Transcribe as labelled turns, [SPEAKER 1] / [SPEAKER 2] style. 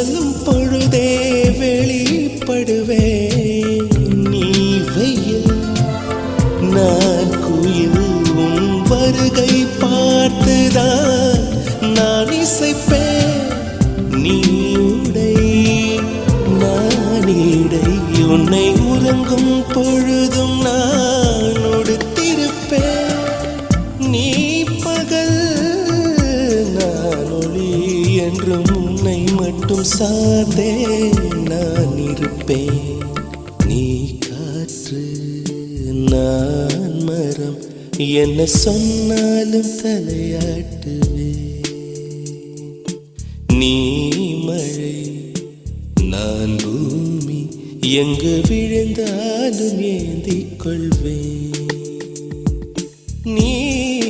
[SPEAKER 1] சொல்லும் பொழுதே வெளிப்படுவே. நீ வெயில் நான் குயில், உன் வருகை பார்த்துதான் நான் இசைப்பேன். நீ உடை நான் இடை, உன்னை உறங்கும் பொழுதும் நான் உடுத்திருப்பேன். நீ பகல் நான் ஒளி என்றும் உன்னை மட்டும் சார்ந்தே நான் இருப்பேன். நீ காற்று நான் மரம், என்ன சொன்னாலும் தலையாட்டுவே. நீ மழை நான் பூமி, எங்கு விழுந்தாலும் ஏந்திக் கொள்வேன். நீ